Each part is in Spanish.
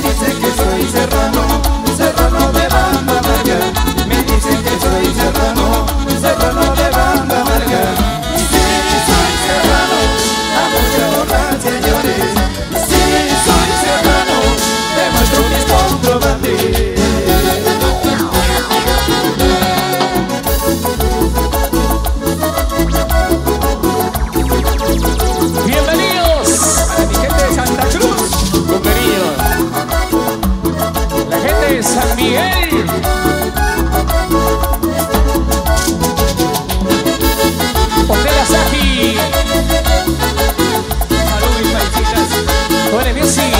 dicen que soy serrano, serrano de bamba amarga. Me dicen que soy serrano, serrano de bamba amarga. Sí, soy serrano, a mucha honra, señores. Sí, soy serrano, demuestro mis comprobantes. Bienvenidos a mi gente de Santa Cruz, con cariño. La gente de San Miguel. Hotel Asahi. Salud, mis paisitas. Bueno, Music.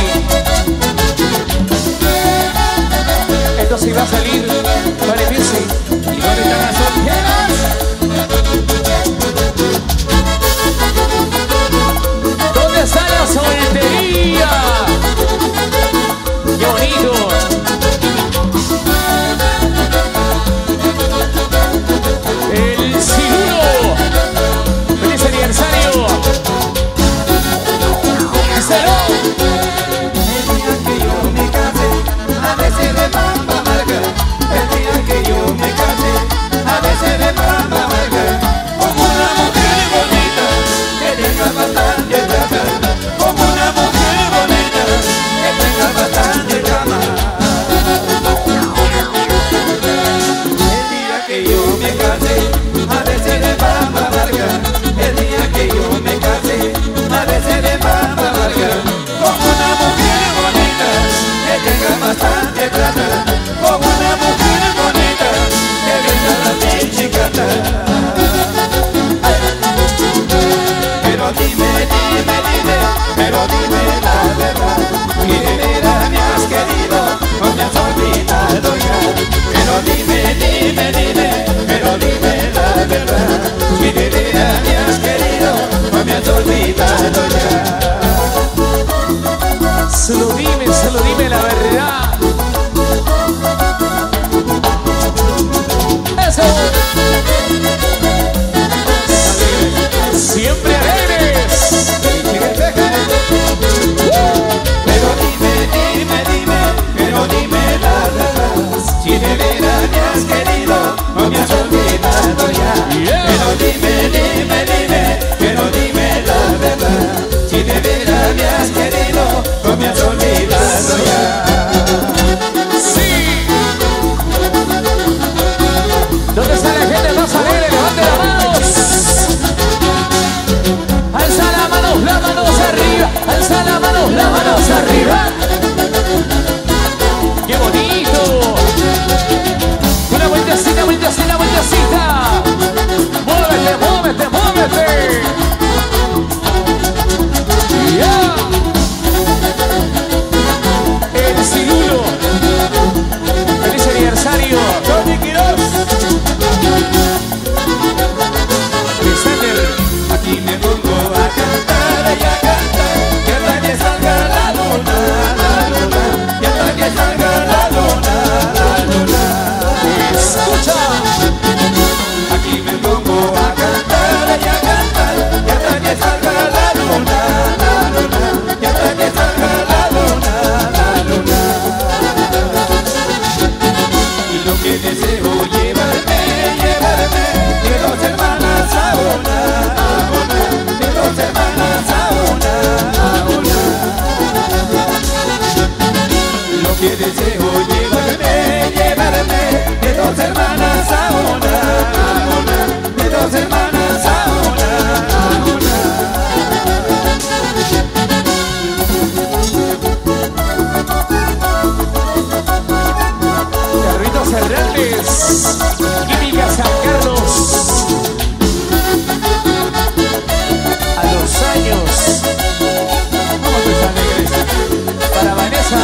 Esto sí va a salir. Vale, Music. ¿Y dónde están las solteras? ¿Dónde está la soltería? ¡Qué bonito! El Cirulo. ¡Feliz aniversario! ¡Salud! El día que yo me case, a veces de bamba amarga. El día que yo me case, a veces de bamba amarga. Como una mujer bonita, que tenga bastante plata. Como una mujer bonita, que tenga bastante cama. El día que yo me case, a veces de bamba amarga. El día que yo me case, a veces de bamba amarga. Como una mujer bonita, que tenga bastante plata. Como una mujer bonita, que venga la pichicata. Pero dime, dime, dime, pero dime la verdad. Y de veras me has querido, no me has olvidado ya. Pero dime, dime, dime, pero dime la verdad. Y de veras me has querido, no me has olvidado ya. Solo dime la verdad. Eso. Siempre alegres. Pero dime, dime, dime, pero dime la verdad. Si de veras me has querido, no me has olvidado ya. Pero dime, dime, dime, pero dime la verdad. Si de veras me has querido, no me has olvidado ya. Sí. ¿Dónde está la gente más alegre? Levante las manos. Alza las manos arriba. Alza las manos arriba. ¡Qué bonito! Una vueltecita, vueltecita, vueltecita. Muévete, muévete, muévete. Yeah. El Cirulo. Feliz aniversario. Tony Quiroz, Alexander. aquí me pongo a cantar y a cantar. Que hasta que salga la luna, la luna. Que hasta que salga la luna, la luna. Escucha. Aquí me pongo a cantar y a cantar. Que hasta que salga la luna, la luna. Que hasta que salga la luna, la luna. Y lo que deseo llevarme, llevarme de dos hermanas a una, de dos hermanas a una, Lo que deseo llevarme, llevarme de dos hermanas a una, de dos hermanas a una, Carlitos Hernández. Química San Carlos. A los años. Vamos a alegres. Para Vanessa.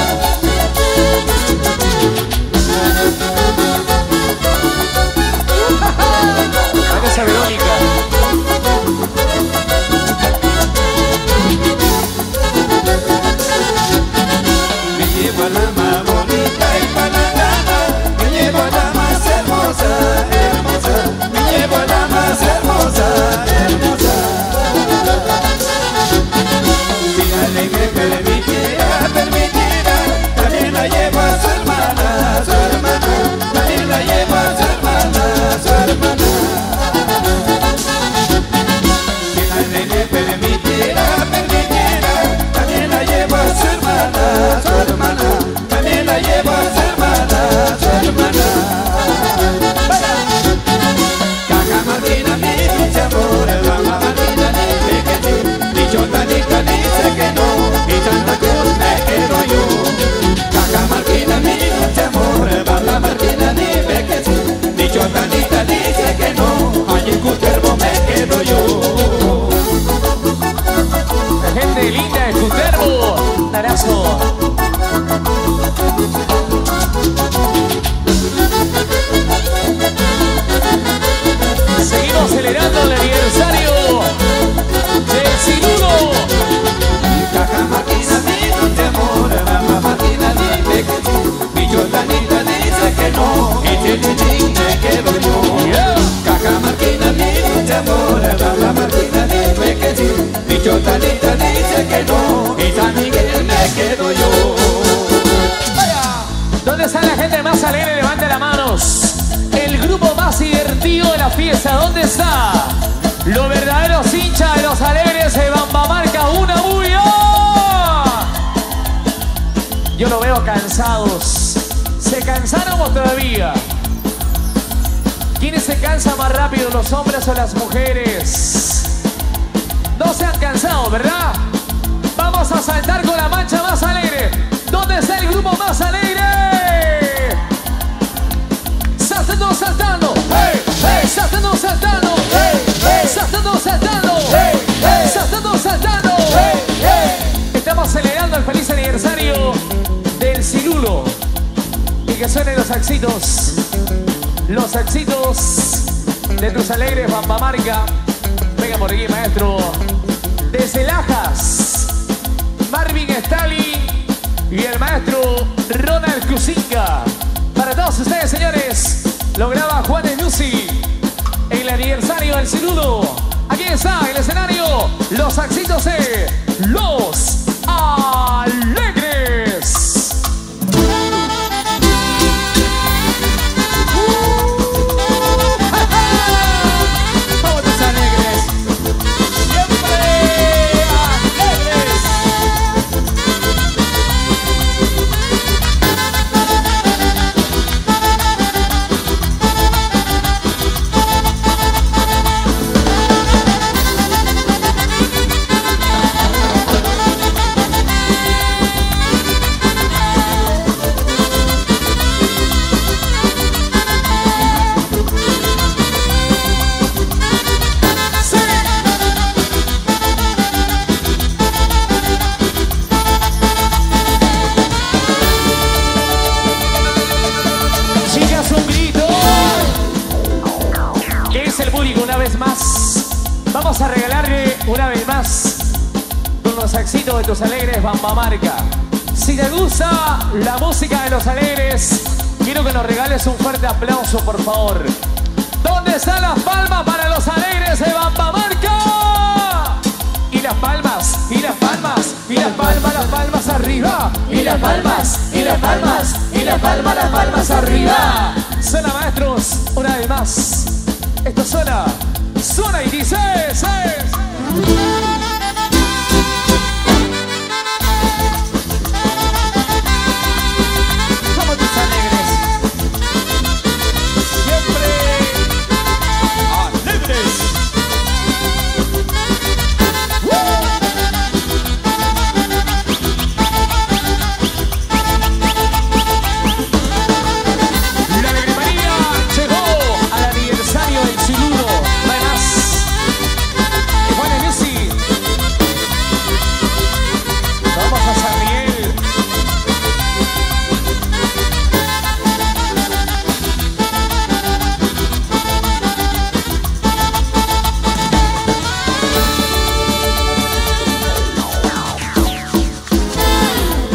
quedo yo. ¿Dónde está la gente más alegre? Levante las manos. El grupo más divertido de la fiesta, ¿dónde está? Los verdaderos hinchas de los alegres de Bambamarca, una bulla. Yo lo veo cansados. ¿Se cansaron o todavía? ¿Quiénes se cansan más rápido, los hombres o las mujeres? No se han cansado, ¿verdad? Vamos a saltar con la mancha más alegre. ¿Dónde está el grupo más alegre? Saltando, saltando. ¡Hey! ¡Hey! Saltando, saltando. ¡Hey! ¡Hey! Saltando, saltando. ¡Hey! ¡Hey! Saltando, saltando. ¡Hey! ¡Hey! Estamos celebrando el feliz aniversario del Cirulo. Y que suenen los éxitos. Los éxitos de tus alegres Bambamarca. Venga por aquí, maestro. Desde Lajas, Marvin Stalin y el maestro Ronald Kuzinka. Para todos ustedes, señores, lo graba Juanes Music en el aniversario del Cirulo. Aquí está el escenario, los éxitos de Los Alegres. Vamos a regalarle una vez más con los éxitos de tus alegres Bambamarca. Si te gusta la música de los alegres, quiero que nos regales un fuerte aplauso, por favor. ¿Dónde están las palmas para los alegres de Bambamarca? Y las palmas, y las palmas, y las palmas arriba. Y las palmas, y las palmas, y las palmas arriba. Suena, maestros, una vez más. Esto suena. Suena y dice, Somos tus alegres. Siempre alegres. La Alegre María llegó al aniversario del Cirulo. Vamos a San Miguel.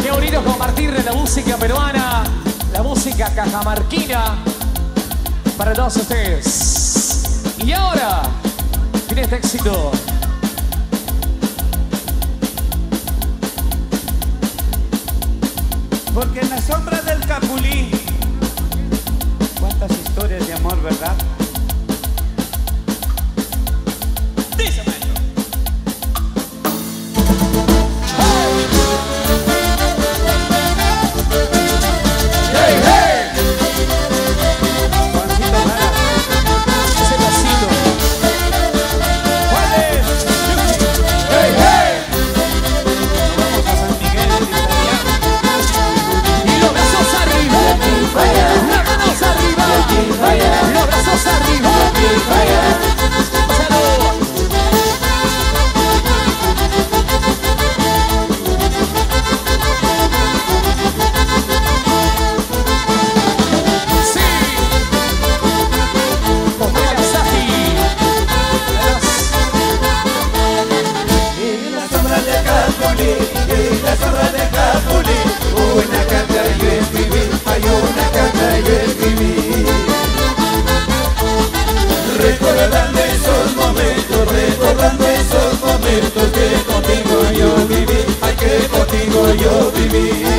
Qué bonito compartir la música peruana, la música cajamarquina para todos ustedes. Y ahora viene este éxito. Porque en la sombra del Capulí, cuántas historias de amor, ¿verdad? Dice, maestro. ¡Hey, hey! Juancito Jara. Ese pasito. Juanes. ¡Hey, hey! Nos vamos a San Miguel de Italiano. Los brazos arriba, los brazos arriba, los brazos arriba. yo viví.